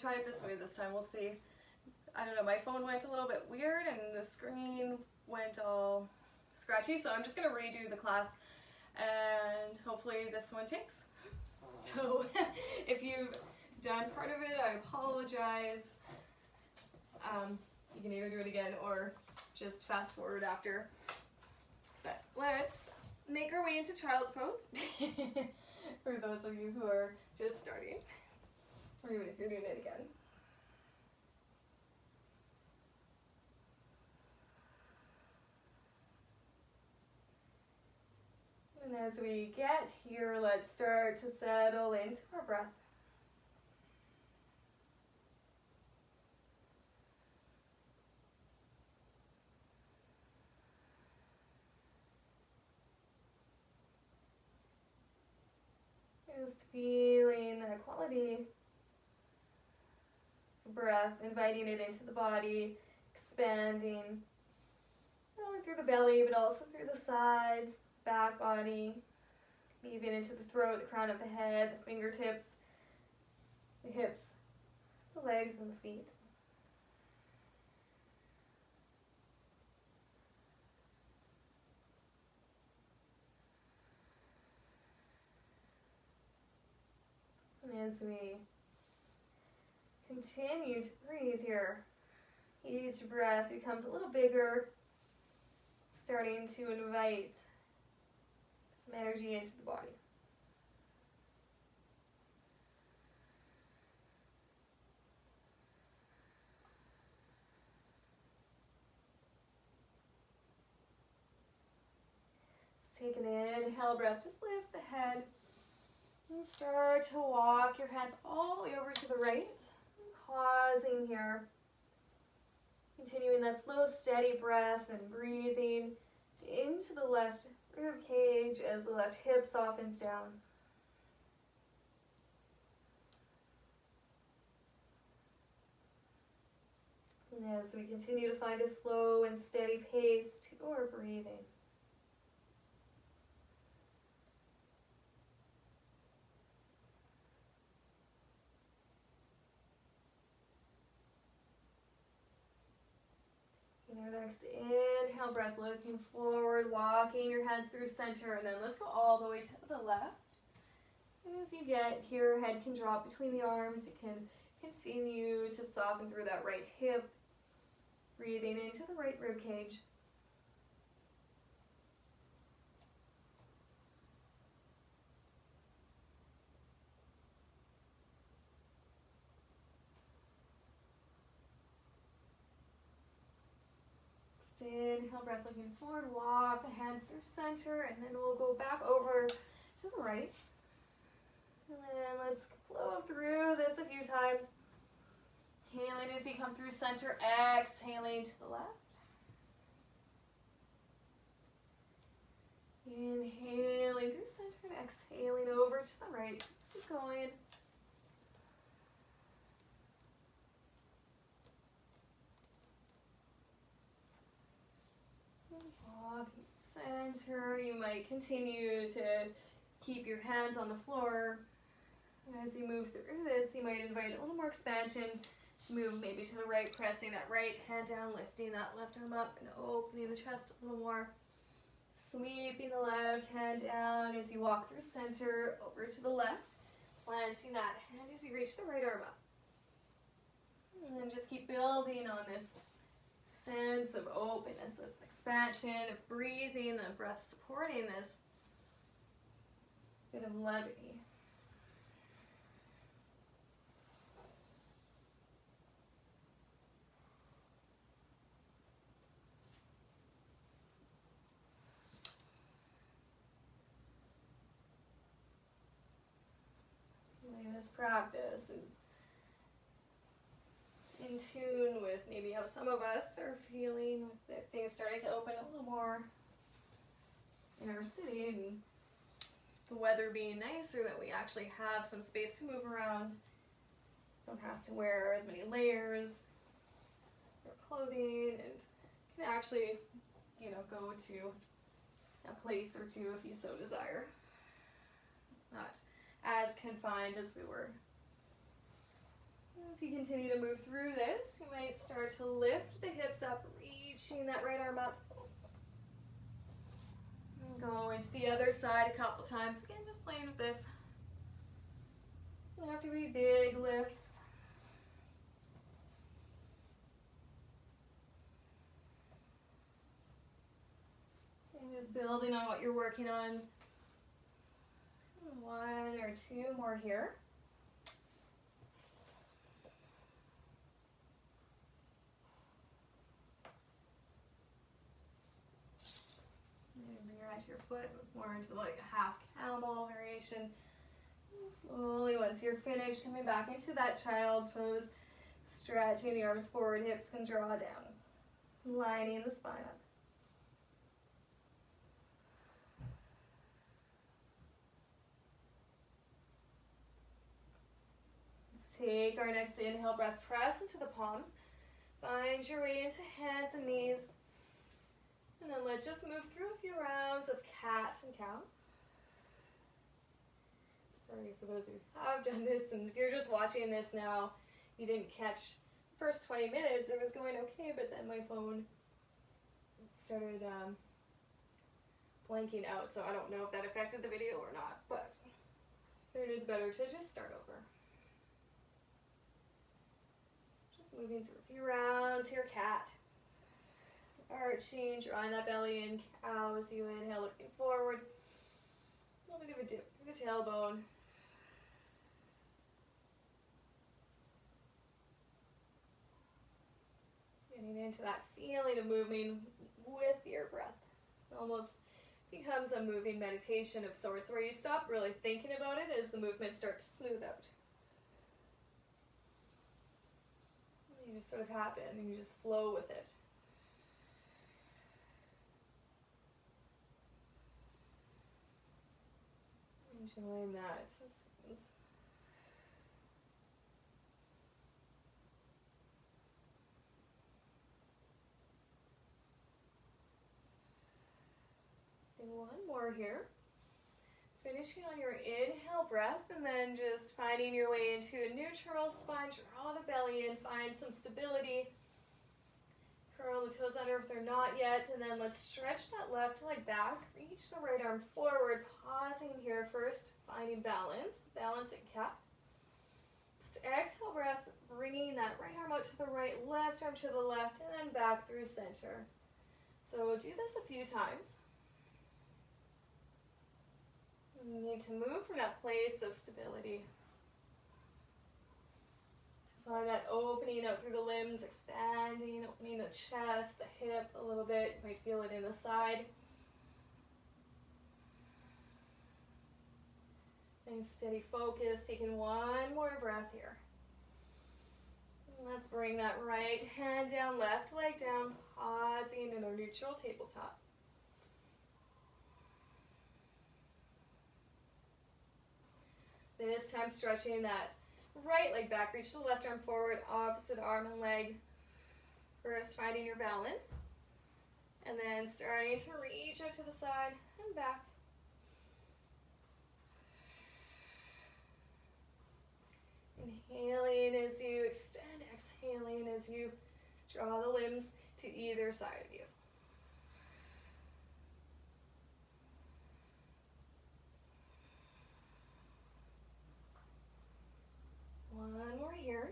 try it this way this time. We'll see. I don't know, my phone went a little bit weird and the screen went all scratchy, so I'm just going to redo the class and hopefully this one takes. So if you've done part of it, I apologize. You can either do it again or just fast forward after. But let's make our way into child's pose for those of you who are just starting, or even if you're doing it again. And as we get here, let's start to settle into our breath. Just feeling that quality breath, inviting it into the body, expanding, not only through the belly, but also through the sides, back body, even into the throat, the crown of the head, the fingertips, the hips, the legs, and the feet. And as we continue to breathe here, each breath becomes a little bigger, starting to invite some energy into the body. Let's take an inhale breath, just lift the head and start to walk your hands all the way over to the right. Pausing here, continuing that slow, steady breath and breathing into the left rib cage as the left hip softens down. And as we continue to find a slow and steady pace to our breathing. Our next inhale breath, looking forward, walking your hands through center, and then let's go all the way to the left. As you get here, head can drop between the arms. You can continue to soften through that right hip, breathing into the right rib cage. Inhale, breath looking forward, walk the hands through center, and then we'll go back over to the right. And then let's flow through this a few times. Inhaling as you come through center, exhaling to the left. Inhaling through center and exhaling over to the right. Just keep going. Walking center, you might continue to keep your hands on the floor. As you move through this, you might invite a little more expansion. Let's move maybe to the right, pressing that right hand down, lifting that left arm up and opening the chest a little more. Sweeping the left hand down as you walk through center, over to the left, planting that hand as you reach the right arm up. And then just keep building on this sense of openness, of expansion, of breathing, the breath supporting this bit of levity. This practice is in tune with maybe how some of us are feeling, with things starting to open a little more in our city, and the weather being nicer, that we actually have some space to move around. Don't have to wear as many layers or clothing, and can actually, go to a place or two if you so desire. Not as confined as we were As you continue to move through this, you might start to lift the hips up, reaching that right arm up. And going to the other side a couple times. Again, just playing with this. You don't have to be big lifts. And just building on what you're working on. 1 or 2 more here. Bring your hand to your foot, more into like a half camel variation. And slowly, once you're finished, coming back into that child's pose, stretching the arms forward, hips can draw down, lining the spine up. Let's take our next inhale breath, press into the palms, find your way into hands and knees. And then let's just move through a few rounds of cat and cow. Sorry for those who have done this, and if you're just watching this now, you didn't catch the first 20 minutes, it was going okay, but then my phone started blanking out, so I don't know if that affected the video or not, but I figured it's better to just start over. So just moving through a few rounds here, cat. Arching, drawing that belly in, cow as you inhale, looking forward. A little bit of a dip through the tailbone. Getting into that feeling of moving with your breath. It almost becomes a moving meditation of sorts, where you stop really thinking about it as the movements start to smooth out. You just sort of happen, and you just flow with it. Enjoying that. Stay one more here. Finishing on your inhale breath, and then just finding your way into a neutral spine. Draw the belly in, find some stability. Curl the toes under if they're not yet, and then let's stretch that left leg back. Reach the right arm forward, pausing here first, finding balance. Balancing cat. Just exhale breath, bringing that right arm out to the right, left arm to the left, and then back through center. So do this a few times. You need to move from that place of stability. Find that opening out through the limbs, expanding, opening the chest, the hip a little bit. You might feel it in the side. And steady focus, taking one more breath here. And let's bring that right hand down, left leg down, pausing in a neutral tabletop. This time stretching that right leg back, reach the left arm forward, opposite arm and leg. First, finding your balance. And then starting to reach out to the side and back. Inhaling as you extend, exhaling as you draw the limbs to either side of you. One more here.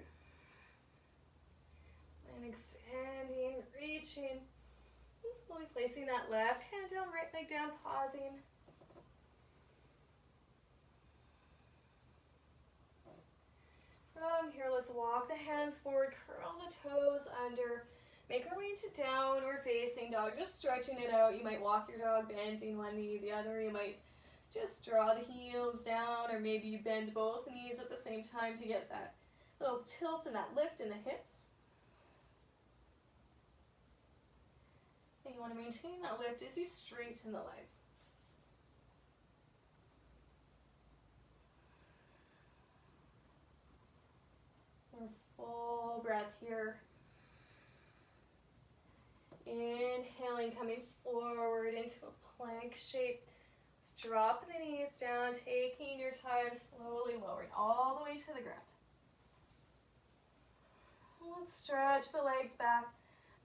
And extending, reaching, and slowly placing that left hand down, right leg down, pausing. From here, let's walk the hands forward, curl the toes under, make our way into downward facing dog, just stretching it out. You might walk your dog bending one knee, the other. You might just draw the heels down, or maybe you bend both knees at the same time to get that little tilt and that lift in the hips. And you want to maintain that lift as you straighten the legs. Full breath here. Inhaling, coming forward into a plank shape. Let's drop the knees down, taking your time, slowly lowering all the way to the ground. Let's stretch the legs back.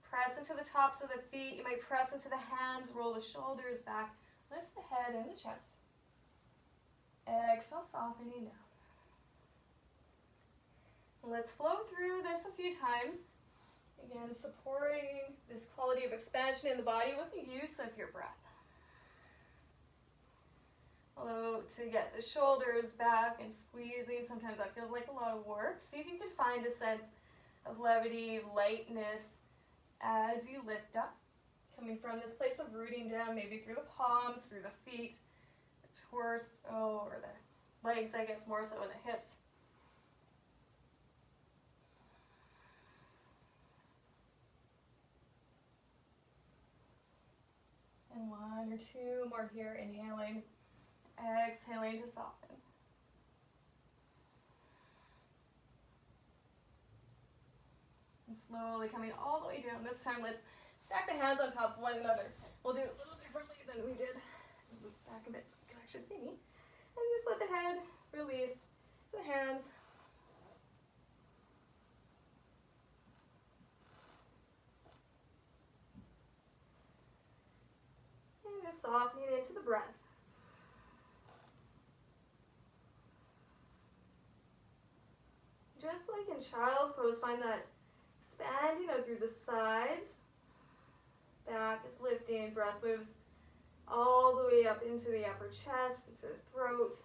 Press into the tops of the feet. You might press into the hands, roll the shoulders back. Lift the head and the chest. Exhale, softening down. Let's flow through this a few times. Again, supporting this quality of expansion in the body with the use of your breath. Although to get the shoulders back and squeezing, sometimes that feels like a lot of work. See if you can find a sense of levity, lightness as you lift up. Coming from this place of rooting down, maybe through the palms, through the feet, the torso, or the legs, I guess more so, and the hips. And 1 or 2 more here, inhaling, exhaling to soften. And slowly coming all the way down. This time let's stack the hands on top of one another. We'll do it a little differently than we did. Move back a bit so you can actually see me. And just let the head release to the hands. And just softening into the breath. Just like in child's pose, find that expanding out through the sides. Back is lifting, breath moves all the way up into the upper chest, into the throat.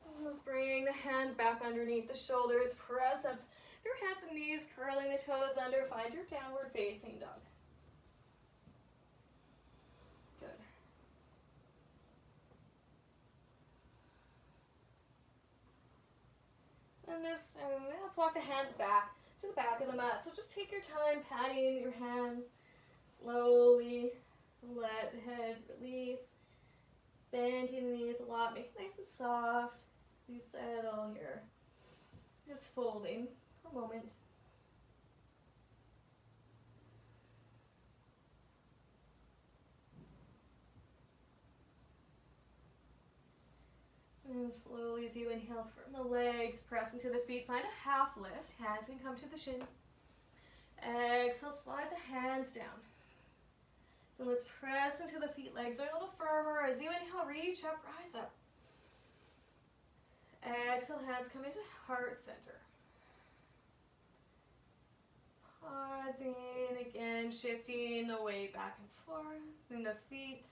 And let's bring the hands back underneath the shoulders, press up through hands and knees, curling the toes under, find your downward facing dog. And just, let's walk the hands back to the back of the mat. So just take your time patting your hands. Slowly let the head release. Bending the knees a lot. Make it nice and soft. You settle here. Just folding for a moment. And slowly as you inhale from the legs, press into the feet, find a half lift. Hands can come to the shins. Exhale, slide the hands down. Then let's press into the feet, legs are a little firmer. As you inhale, reach up, rise up. Exhale, hands come into heart center. Pausing, again, shifting the weight back and forth in the feet,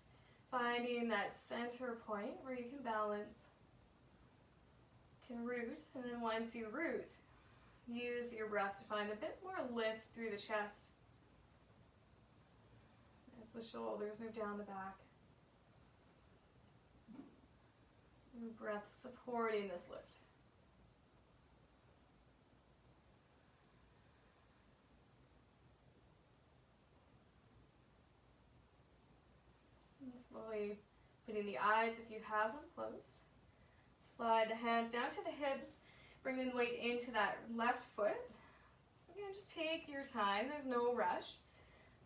finding that center point where you can balance. Can root, and then once you root, use your breath to find a bit more lift through the chest as the shoulders move down the back. And breath supporting this lift. And slowly putting the eyes, if you have them, closed. Slide the hands down to the hips, bringing the weight into that left foot. So again, just take your time, there's no rush.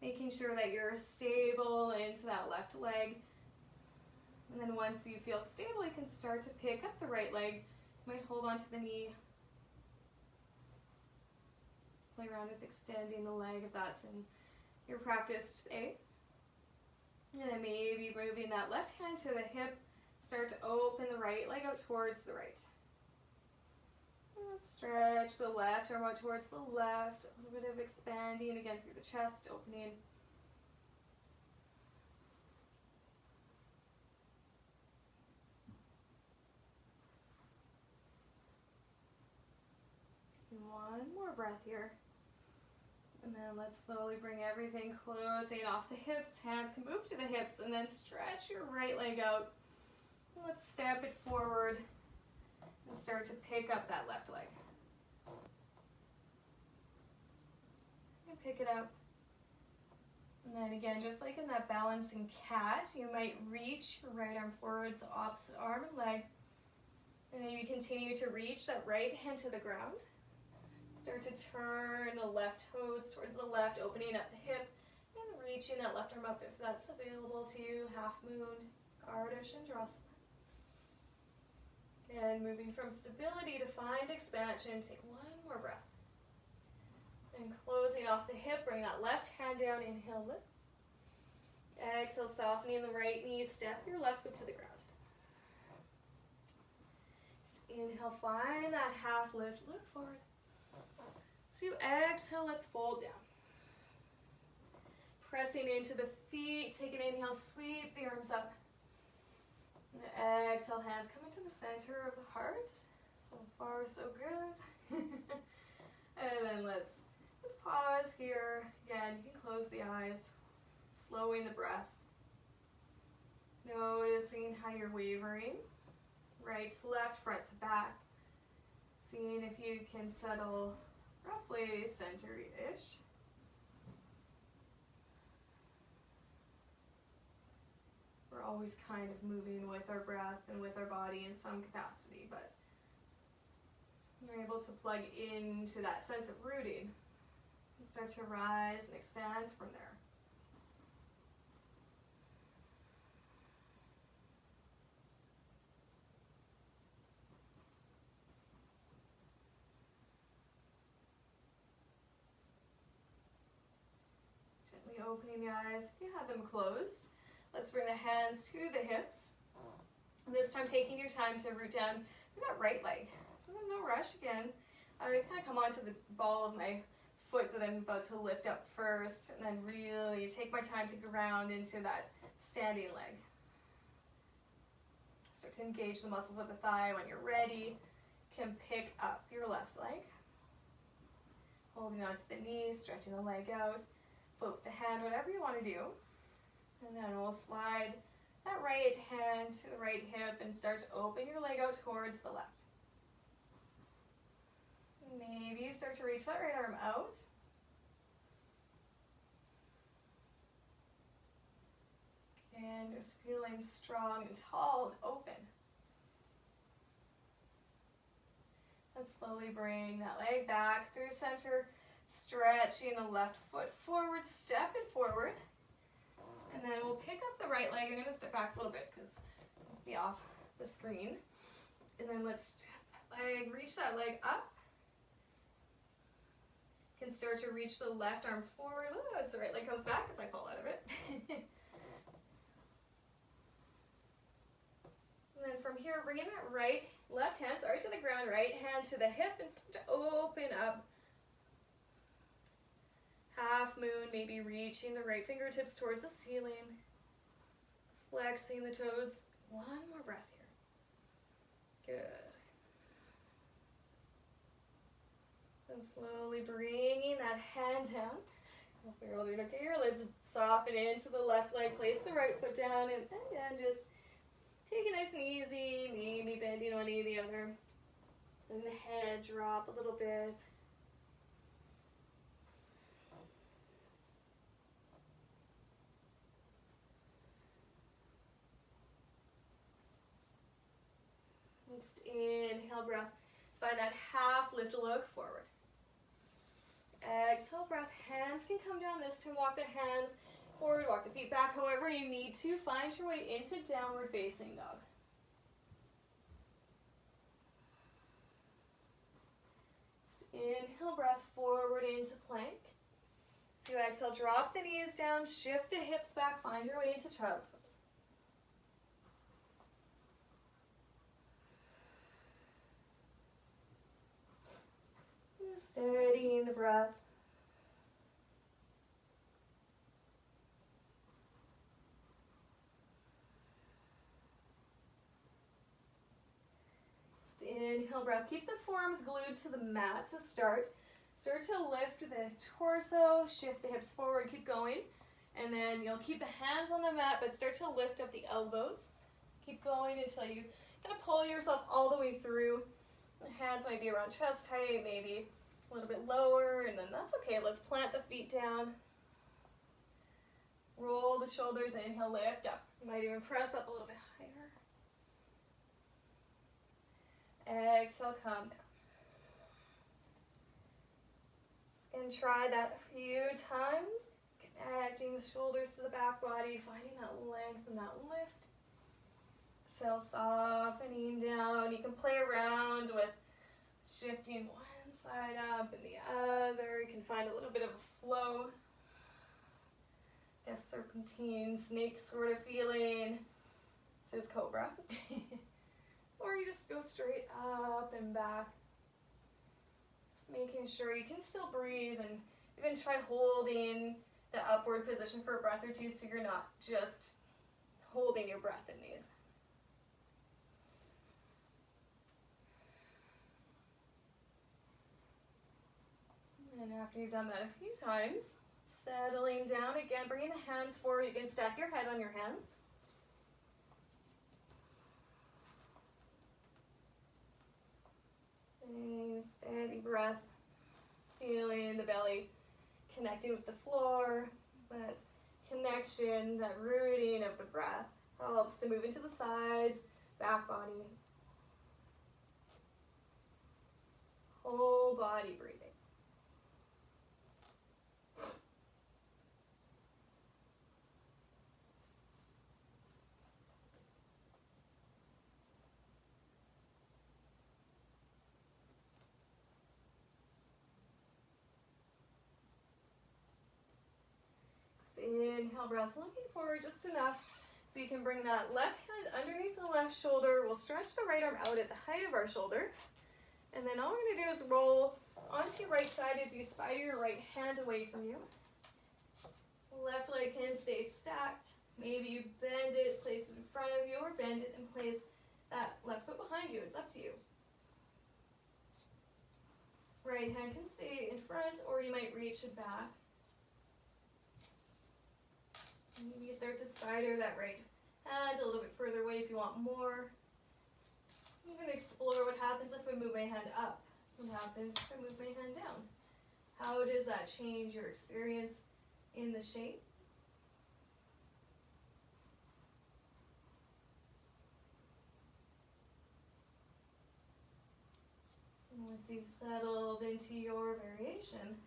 Making sure that you're stable into that left leg. And then once you feel stable, you can start to pick up the right leg. You might hold onto the knee. Play around with extending the leg if that's in your practice today. And then maybe moving that left hand to the hip. Start to open the right leg out towards the right. And stretch the left arm out towards the left. A little bit of expanding again through the chest, opening. And one more breath here. And then let's slowly bring everything closing off the hips. Hands can move to the hips and then stretch your right leg out. Let's step it forward and start to pick up that left leg. And pick it up. And then again, just like in that balancing cat, you might reach your right arm forwards, opposite arm and leg. And maybe continue to reach that right hand to the ground. Start to turn the left toes towards the left, opening up the hip and reaching that left arm up if that's available to you. Half moon, Ardha Chandrasana. And moving from stability to find expansion, take one more breath. And closing off the hip, bring that left hand down, inhale, lift. Exhale, softening the right knee, step your left foot to the ground. Inhale, find that half lift, look forward. So you exhale, let's fold down. Pressing into the feet, take an inhale, sweep the arms up. And exhale, hands come into the center of the heart. So far, so good. And then let's just pause here. Again, you can close the eyes, slowing the breath. Noticing how you're wavering. Right to left, front to back. Seeing if you can settle roughly center-ish. We're always kind of moving with our breath and with our body in some capacity, but you're able to plug into that sense of rooting and start to rise and expand from there. Gently opening the eyes if you have them closed. Let's bring the hands to the hips. This time taking your time to root down that right leg. So there's no rush again. I'm just going to come onto the ball of my foot that I'm about to lift up first, and then really take my time to ground into that standing leg. Start to engage the muscles of the thigh. When you're ready, you can pick up your left leg. Holding onto the knee, stretching the leg out. Float the hand, whatever you want to do. And then we'll slide that right hand to the right hip and start to open your leg out towards the left. Maybe start to reach that right arm out. And just feeling strong and tall and open. And slowly bring that leg back through center, stretching the left foot forward, step it forward. And then we'll pick up the right leg. I'm going to step back a little bit because I'll be off the screen. And then let's step that leg, reach that leg up. You can start to reach the left arm forward. Ooh, as the right leg comes back as I fall out of it. And then from here, bringing that left hand to the ground, right hand to the hip, and start to open up. Half moon, maybe reaching the right fingertips towards the ceiling. Flexing the toes. One more breath here. Good. And slowly bringing that hand down. Look at your lids. Soften into the left leg. Place the right foot down. And again, just take it nice and easy. Maybe bending one knee or the other. And the head drop a little bit. Next inhale, breath. Find that half lift, look forward. Exhale, breath. Hands can come down this time. Walk the hands forward, walk the feet back however you need to. Find your way into downward facing dog. Inhale, breath forward into plank. So you exhale, drop the knees down, shift the hips back, find your way into child's pose. Steadying the breath. Inhale, breath. Keep the forearms glued to the mat to start. Start to lift the torso, shift the hips forward, keep going. And then you'll keep the hands on the mat, but start to lift up the elbows. Keep going until you kind of pull yourself all the way through. The hands might be around chest height, maybe a little bit lower, and then that's okay. Let's plant the feet down. Roll the shoulders, inhale, lift up. You might even press up a little bit higher. Exhale, come. And try that a few times. Connecting the shoulders to the back body, finding that length and that lift. Exhale, softening down. You can play around with shifting one side up and the other. You can find a little bit of a flow. A serpentine, snake sort of feeling. This is cobra. Or you just go straight up and back. Just making sure you can still breathe, and even try holding the upward position for a breath or two so you're not just holding your breath in these. And after you've done that a few times, settling down again, bringing the hands forward. You can stack your head on your hands. And steady breath, feeling the belly connecting with the floor. That connection, that rooting of the breath helps to move into the sides, back body. Whole body breathing. Inhale, breath, looking forward just enough so you can bring that left hand underneath the left shoulder. We'll stretch the right arm out at the height of our shoulder. And then all we're going to do is roll onto your right side as you spider your right hand away from you. Left leg can stay stacked. Maybe you bend it, place it in front of you, or bend it and place that left foot behind you. It's up to you. Right hand can stay in front, or you might reach it back. Maybe you start to spider that right hand a little bit further away if you want more. You can explore what happens if I move my hand up. What happens if I move my hand down? How does that change your experience in the shape? And once you've settled into your variation,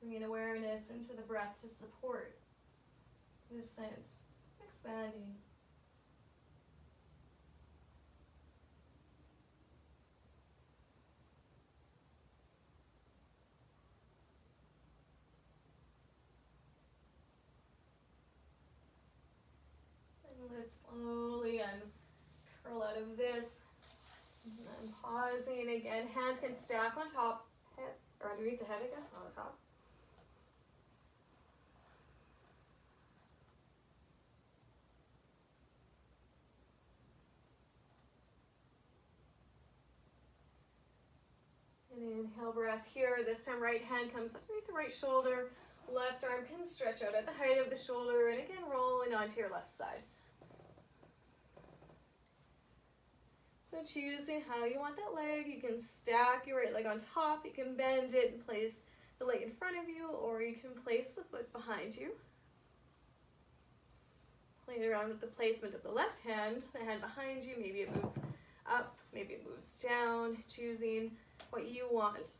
bringing awareness into the breath to support this sense, expanding. And let's slowly uncurl out of this. And then pausing again. Hands can stack on top, head, or underneath the head, I guess, not on top. Inhale, breath here. This time right hand comes underneath the right shoulder. Left arm can stretch out at the height of the shoulder. And again, rolling onto your left side. So choosing how you want that leg. You can stack your right leg on top. You can bend it and place the leg in front of you. Or you can place the foot behind you. Playing around with the placement of the left hand. The hand behind you. Maybe it moves up. Maybe it moves down. Choosing what you want.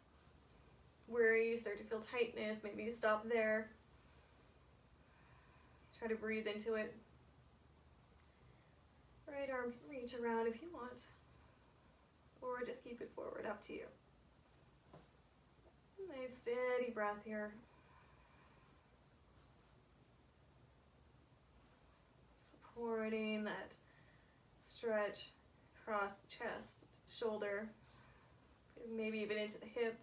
Where you start to feel tightness, maybe you stop there. Try to breathe into it. Right arm can reach around if you want. Or just keep it forward, up to you. Nice steady breath here. Supporting that stretch across the chest, shoulder, maybe even into the hip.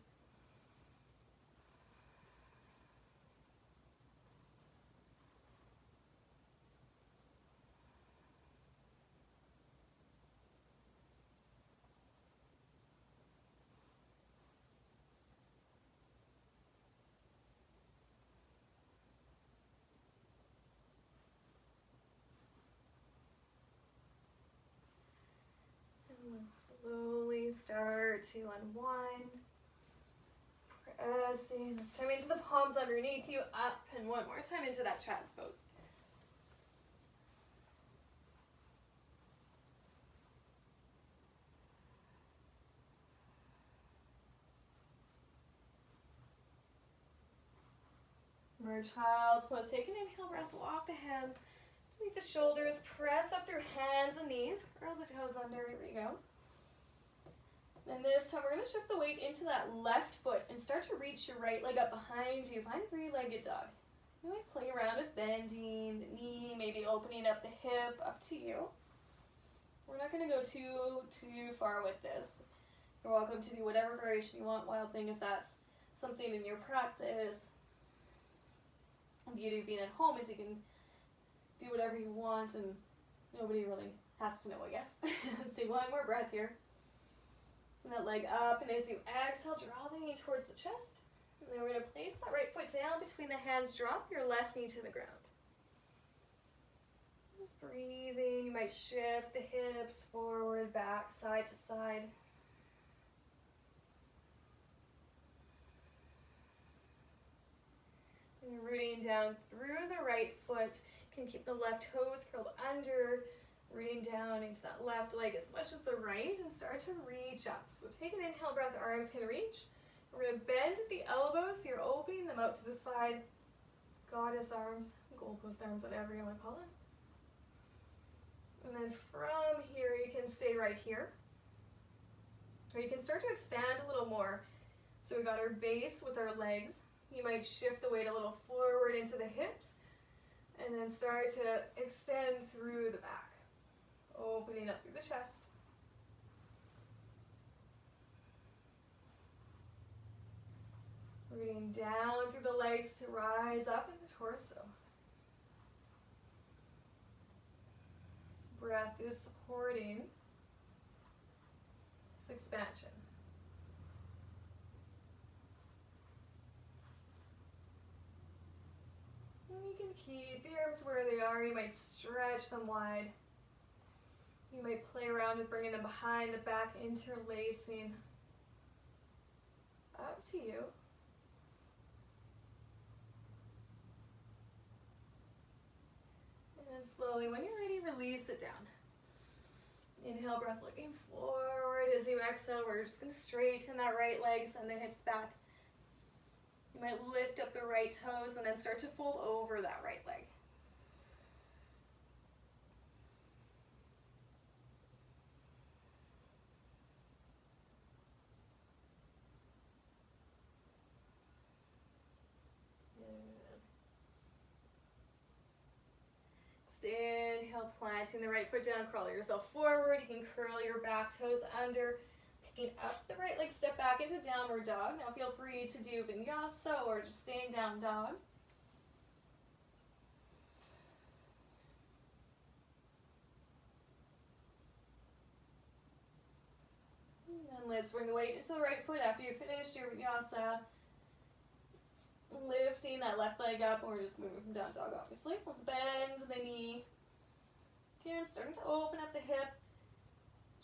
Slowly start to unwind. Pressing this time into the palms underneath you, up, and one more time into that child's pose. More child's pose. Take an inhale breath, walk the hands beneath the shoulders, press up through hands and knees, curl the toes under, here we go. And this time we're going to shift the weight into that left foot and start to reach your right leg up behind you. Find three-legged dog. You might play around with bending the knee, maybe opening up the hip, up to you. We're not going to go too far with this. You're welcome to do whatever variation you want. Wild thing if that's something in your practice. The beauty of being at home is you can do whatever you want and nobody really has to know, I guess. Let's take one more breath here. And that leg up, and as you exhale, draw the knee towards the chest. And then we're going to place that right foot down between the hands. Drop your left knee to the ground. Just breathing. You might shift the hips forward, back, side to side. And you're rooting down through the right foot. You can keep the left toes curled under. Rooting down into that left leg as much as the right and start to reach up. So take an inhale breath, arms can reach. We're going to bend at the elbows, so you're opening them out to the side. Goddess arms, goalpost arms, whatever you want to call it. And then from here, you can stay right here. Or you can start to expand a little more. So we got our base with our legs. You might shift the weight a little forward into the hips and then start to extend through the back. Opening up through the chest. Rooting down through the legs to rise up in the torso. Breath is supporting this expansion. And you can keep the arms where they are. You might stretch them wide. You might play around with bringing them behind the back, interlacing. Up to you. And then slowly, when you're ready, release it down. Inhale, breath looking forward. As you exhale, we're just going to straighten that right leg, send the hips back. You might lift up the right toes and then start to fold over that right leg. Inhale, planting the right foot down, crawl yourself forward. You can curl your back toes under, picking up the right leg, step back into downward dog. Now feel free to do vinyasa or just staying down dog. And then let's bring the weight into the right foot after you've finished your vinyasa. Lifting that left leg up, and we're just moving from down dog, obviously. Let's bend the knee. Again, starting to open up the hip.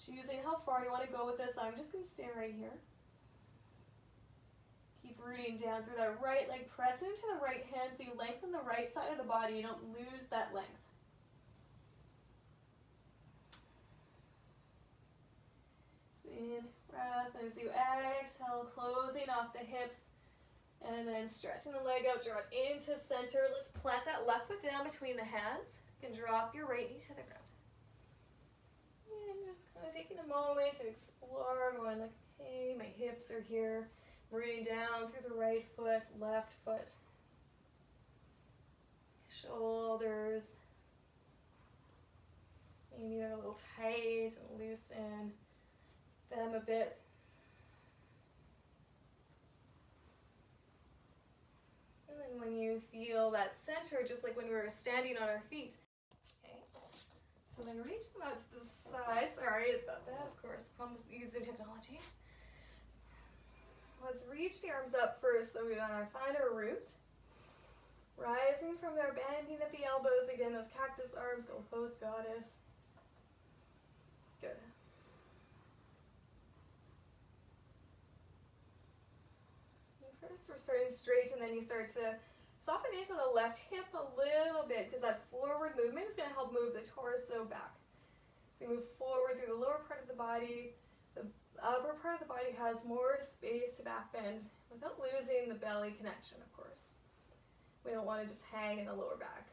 Choosing how far you want to go with this. I'm just going to stay right here. Keep rooting down through that right leg. Press into the right hand so you lengthen the right side of the body. You don't lose that length. In breath as you exhale, closing off the hips. And then stretching the leg out, draw it into center. Let's plant that left foot down between the hands. You can drop your right knee to the ground. And just kind of taking a moment to explore, going like, hey, my hips are here. Rooting down through the right foot, left foot. Shoulders. Maybe they're a little tight, and loosen them a bit. And then when you feel that center, just like when we were standing on our feet. Okay. So then reach them out to the side. Sorry about that, of course. Problems using technology. Let's reach the arms up first so we want to find our root. Rising from there, bending at the elbows. Again, those cactus arms, go post goddess. Good. First, we're starting straight, and then you start to soften into the left hip a little bit because that forward movement is going to help move the torso back. So you move forward through the lower part of the body. The upper part of the body has more space to back bend without losing the belly connection, of course. We don't want to just hang in the lower back.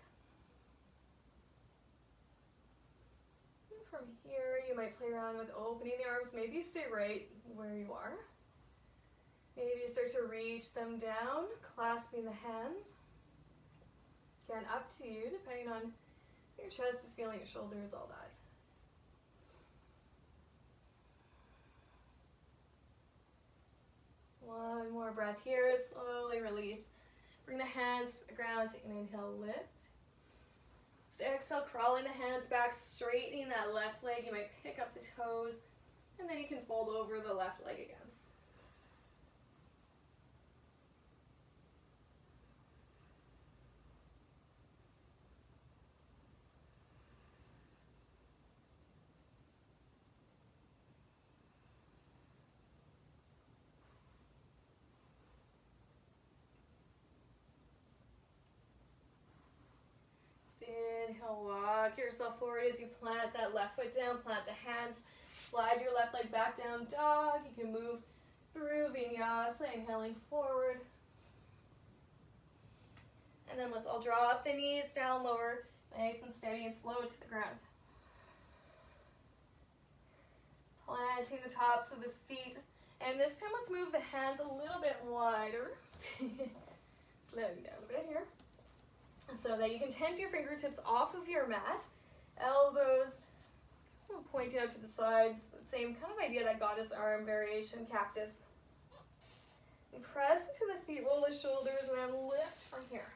And from here, you might play around with opening the arms. Maybe you stay right where you are. Maybe you start to reach them down, clasping the hands. Again, up to you, depending on your chest is feeling, your shoulders, all that. One more breath here, slowly release. Bring the hands to the ground, take an inhale, lift. Exhale, crawling the hands back, straightening that left leg. You might pick up the toes, and then you can fold over the left leg again. Inhale, walk yourself forward as you plant that left foot down, plant the hands, slide your left leg back down, dog. You can move through vinyasa, inhaling forward. And then let's all draw up the knees, down, lower, nice and steady and slow to the ground. Planting the tops of the feet. And this time let's move the hands a little bit wider. Slowing down a bit here. So that you can tend your fingertips off of your mat, elbows pointing out to the sides, same kind of idea, that goddess arm variation, cactus. And press into the feet, roll the shoulders, and then lift from here.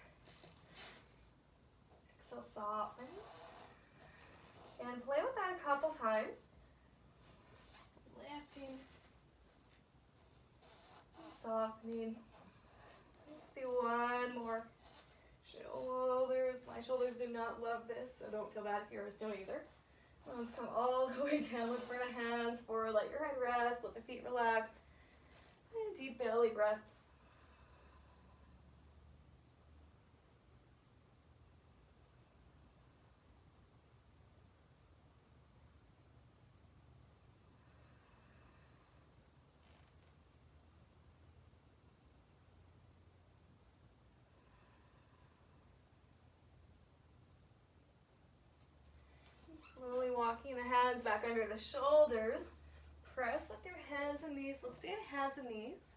Exhale, soften. And play with that a couple times. Lifting. Softening. Let's do one more. Shoulders. My shoulders do not love this, so don't feel bad if yours don't either. Let's come all the way down. Let's bring the hands forward. Let your head rest. Let the feet relax. And deep belly breaths. Slowly walking the hands back under the shoulders. Press up your hands and knees. Let's stay on hands and knees.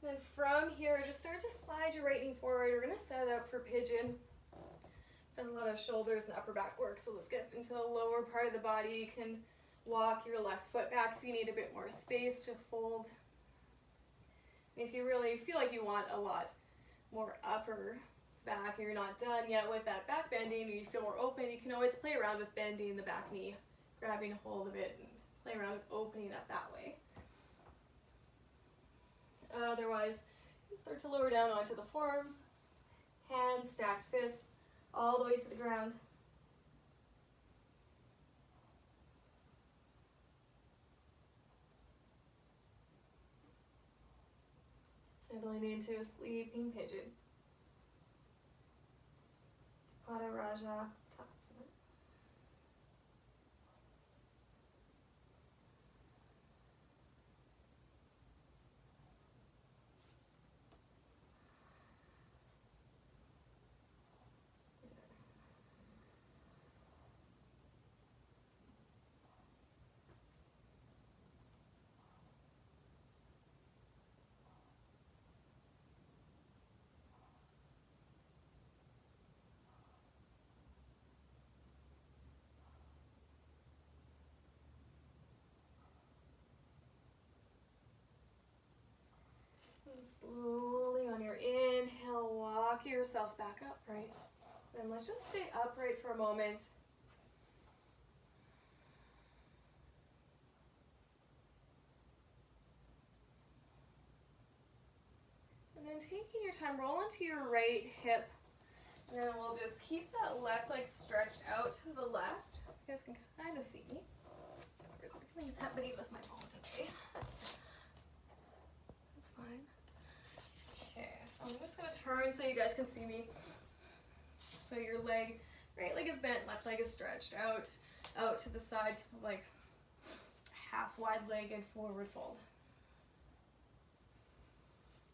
Then from here, just start to slide your right knee forward. We're going to set up for pigeon. Done a lot of shoulders and upper back work, so let's get into the lower part of the body. You can walk your left foot back if you need a bit more space to fold. If you really feel like you want a lot more upper back, and you're not done yet with that back bending, and you feel more open, you can always play around with bending the back knee, grabbing a hold of it, and play around with opening up that way. Otherwise, you can start to lower down onto the forearms, hands, stacked fists, all the way to the ground. Settling into a sleeping pigeon. Raja. Slowly on your inhale, walk yourself back upright. Then let's just stay upright for a moment. And then taking your time, roll into your right hip. And then we'll just keep that left leg stretched out to the left. You guys can kind of see me. Everything's happening with my phone today. That's fine. Okay, so I'm just going to turn so you guys can see me. So your leg, right leg is bent, left leg is stretched out to the side, like half wide leg and forward fold.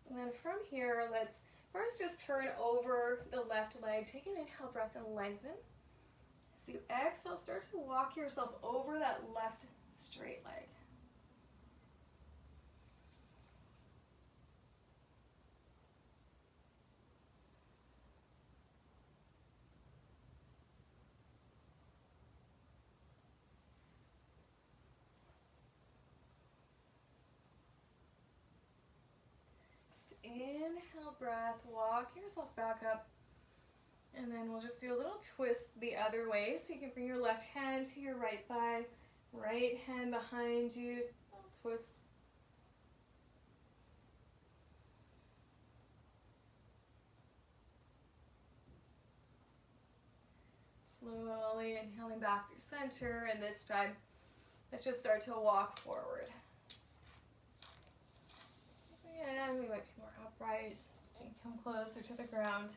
And then from here, let's First, just turn over the left leg. Take an inhale breath and lengthen. As you exhale, start to walk yourself over that left straight leg. Inhale, breath, walk yourself back up, and then we'll just do a little twist the other way. So you can bring your left hand to your right thigh, right hand behind you, little twist. Slowly inhaling back through center, and this time, let's just start to walk forward. And we might be more upright and come closer to the ground.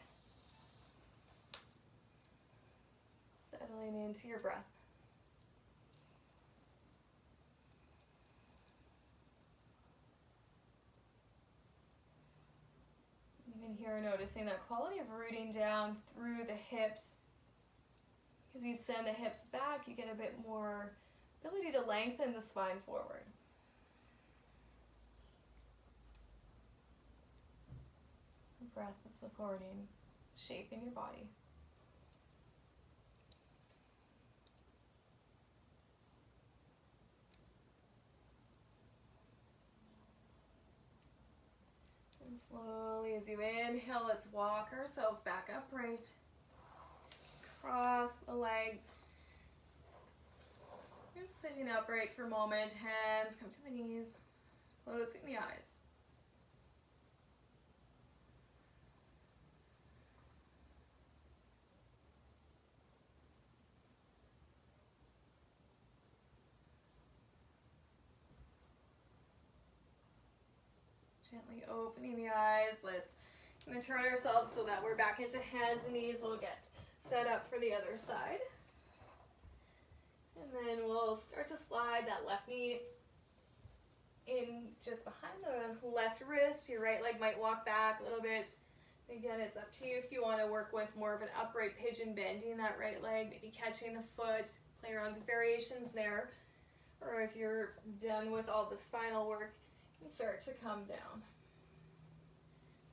Settling into your breath. Even here, noticing that quality of rooting down through the hips. As you send the hips back, you get a bit more ability to lengthen the spine forward. Breath is supporting, shaping your body. And slowly as you inhale, let's walk ourselves back upright. Cross the legs. Just sitting upright for a moment. Hands come to the knees. Closing the eyes. Gently opening the eyes. Let's turn ourselves so that we're back into hands and knees. We'll get set up for the other side. And then we'll start to slide that left knee in just behind the left wrist. Your right leg might walk back a little bit. Again, it's up to you if you want to work with more of an upright pigeon, bending that right leg, maybe catching the foot, play around with variations there. Or if you're done with all the spinal work, you can start to come down.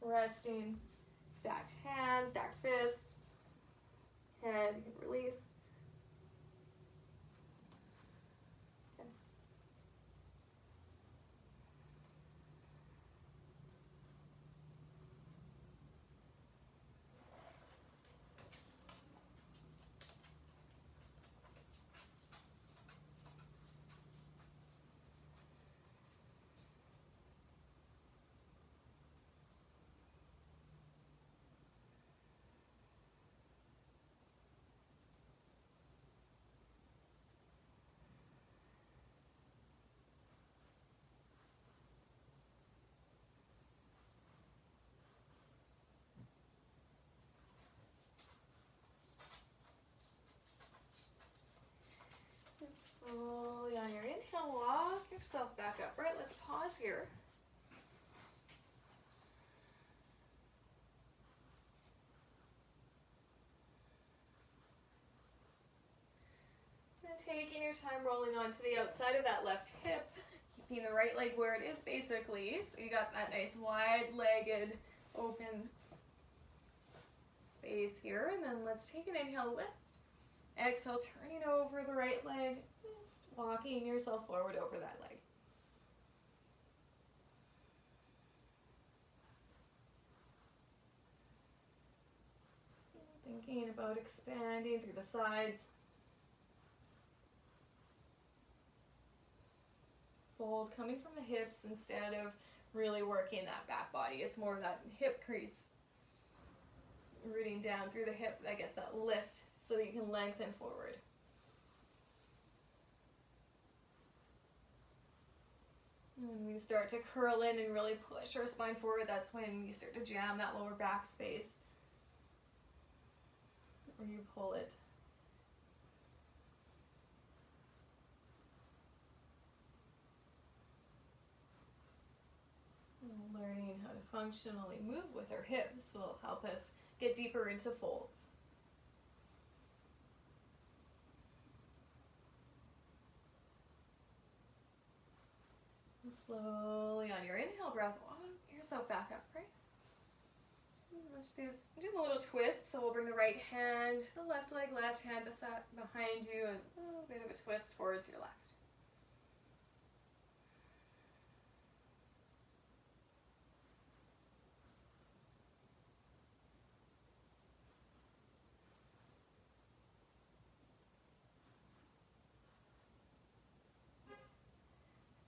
Resting, stacked hands, stacked fist, head, you can release. Slowly on your inhale, walk yourself back up. Right, let's pause here. And taking your time rolling onto the outside of that left hip, keeping the right leg where it is basically. So you got that nice wide-legged, open space here. And then let's take an inhale, lift. Exhale, turning over the right leg, just walking yourself forward over that leg. Thinking about expanding through the sides. Fold coming from the hips instead of really working that back body. It's more of that hip crease. Rooting down through the hip that gets that lift so that you can lengthen forward. When we start to curl in and really push our spine forward, that's when you start to jam that lower back space. Or you pull it. And learning how to functionally move with our hips will help us get deeper into folds. And slowly on your inhale breath, walk yourself back up, right? Let's do a little twist. So we'll bring the right hand to the left leg, left hand behind you, and a little bit of a twist towards your left.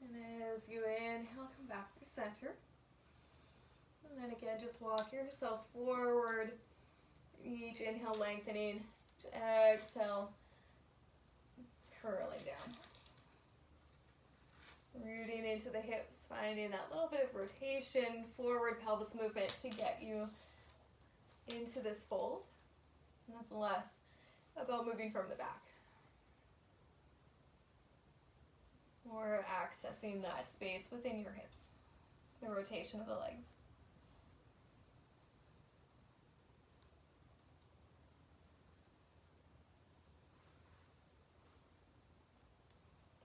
And as you inhale, come back to center. And then again, just walk yourself forward. Each inhale lengthening. Exhale, curling down. Rooting into the hips, finding that little bit of rotation, forward pelvis movement to get you into this fold. And that's less about moving from the back. Or accessing that space within your hips, the rotation of the legs.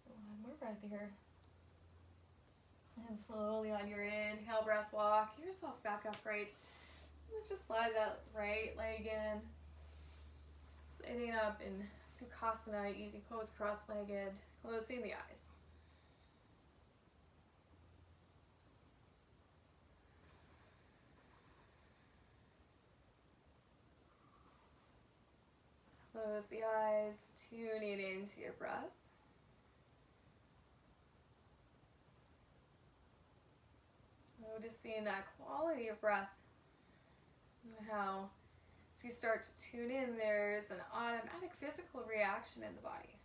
One more breath here. And slowly on your inhale breath, walk yourself back upright. Let's just slide that right leg in. Sitting up in Sukhasana, easy pose, cross-legged, closing the eyes. Close the eyes, tuning into your breath. Noticing that quality of breath and how, as you start to tune in, there's an automatic physical reaction in the body.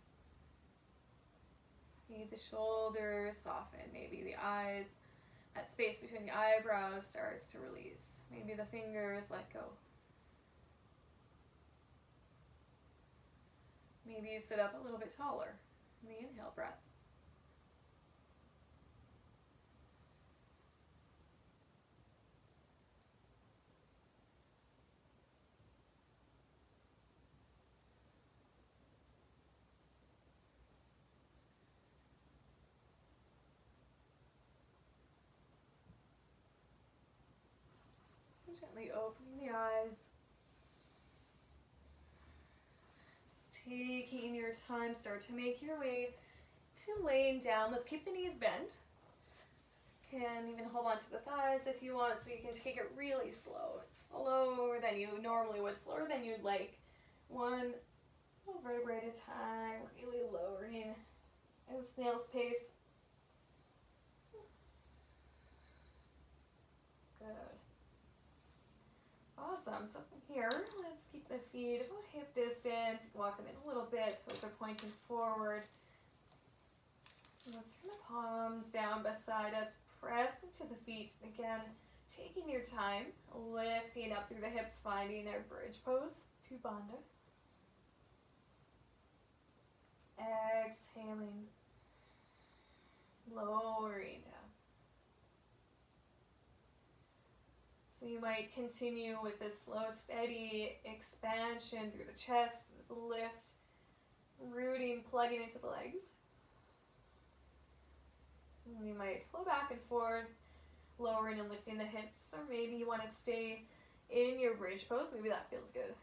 Maybe the shoulders soften, maybe the eyes, that space between the eyebrows starts to release. Maybe the fingers let go. Maybe you sit up a little bit taller in the inhale breath. Gently opening the eyes. Taking your time, start to make your way to laying down. Let's keep the knees bent. Can even hold on to the thighs if you want, so you can take it really slow. Slower than you normally would, slower than you'd like. One little vertebrae at a time, really lowering at a snail's pace. Good. Awesome. So from here, let's keep the feet about hip distance. You can walk them in a little bit. Toes are pointing forward. And let's turn the palms down beside us. Press into the feet. Again, taking your time, lifting up through the hips, finding our bridge pose to Bandha. Exhaling, lowering down. So you might continue with this slow, steady expansion through the chest, this lift, rooting, plugging into the legs. And you might flow back and forth, lowering and lifting the hips, or maybe you want to stay in your bridge pose. Maybe that feels good.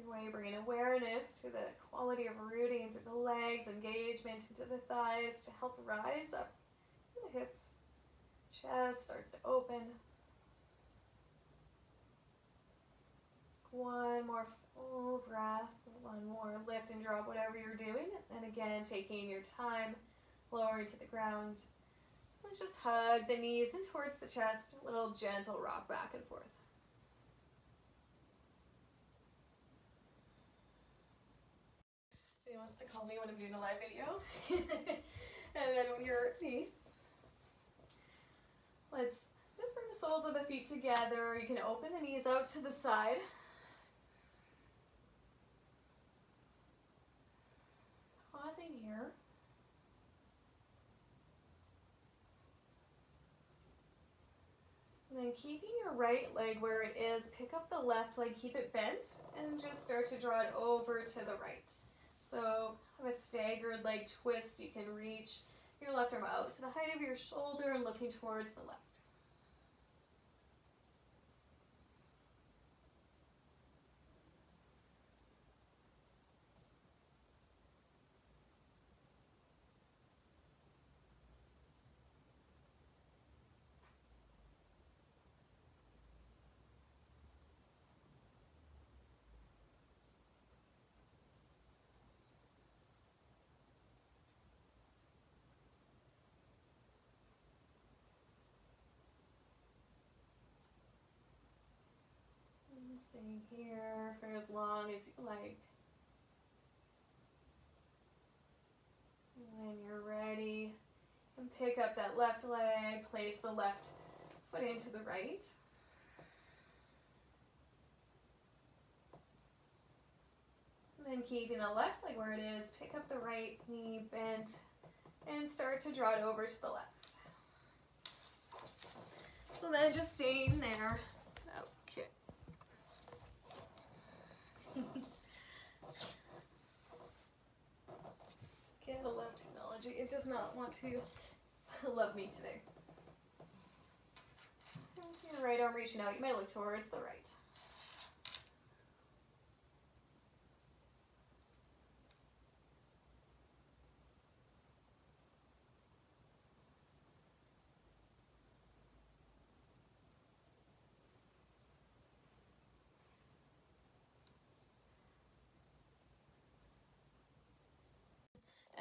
Way, bringing awareness to the quality of rooting through the legs, engagement into the thighs to help rise up through the hips. Chest starts to open. One more full breath, one more lift and drop, whatever you're doing. And again, taking your time, lowering to the ground. Let's just hug the knees in towards the chest, a little gentle rock back and forth. He wants to call me when I'm doing a live video. And then when you're ready, let's just bring the soles of the feet together. You can open the knees out to the side. here. And then keeping your right leg where it is, pick up the left leg, keep it bent, and just start to draw it over to the right. So have a staggered leg twist. You can reach your left arm out to the height of your shoulder and looking towards the left. And stay here for as long as you like. When you're ready, and pick up that left leg, place the left foot into the right. And then keeping the left leg where it is, pick up the right knee bent and start to draw it over to the left. So then just staying there. Okay. Gotta love technology. It does not want to love me today. Your right arm reaching out. You might look towards the right.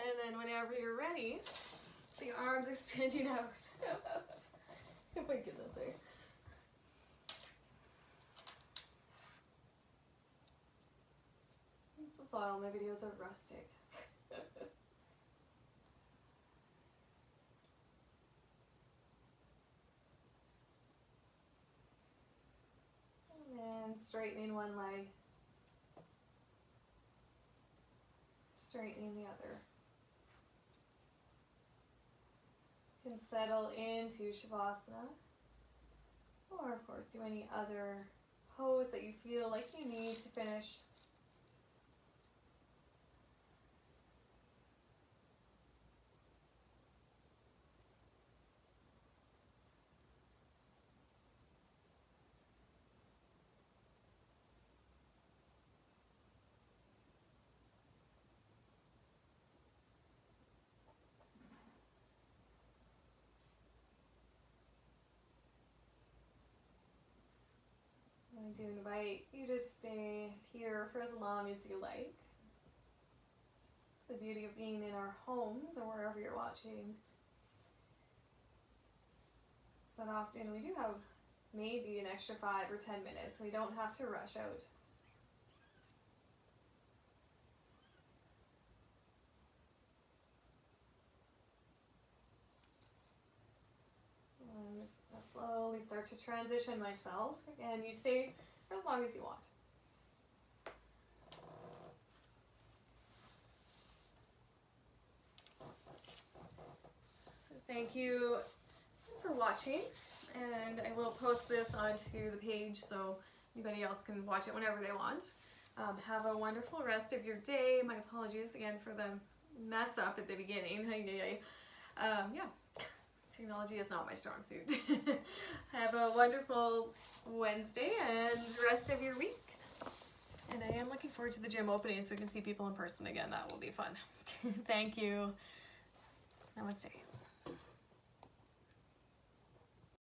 And then whenever you're ready, the arms extending out. Oh my goodness, eh? This is why all my videos are rustic. And then straightening one leg, straightening the other. You can settle into Shavasana, or of course do any other pose that you feel like you need to finish. I do invite you to stay here for as long as you like. It's the beauty of being in our homes or wherever you're watching. So often we do have maybe an extra 5 or 10 minutes, so we don't have to rush out. And I'm just going to slowly start to transition myself. Again, you stay for as long as you want. So thank you for watching, and I will post this onto the page so anybody else can watch it whenever they want. Have a wonderful rest of your day. My apologies again for the mess up at the beginning. Yeah, technology is not my strong suit. Have a wonderful Wednesday and rest of your week. And I am looking forward to the gym opening so we can see people in person again. That will be fun. Thank you. Namaste.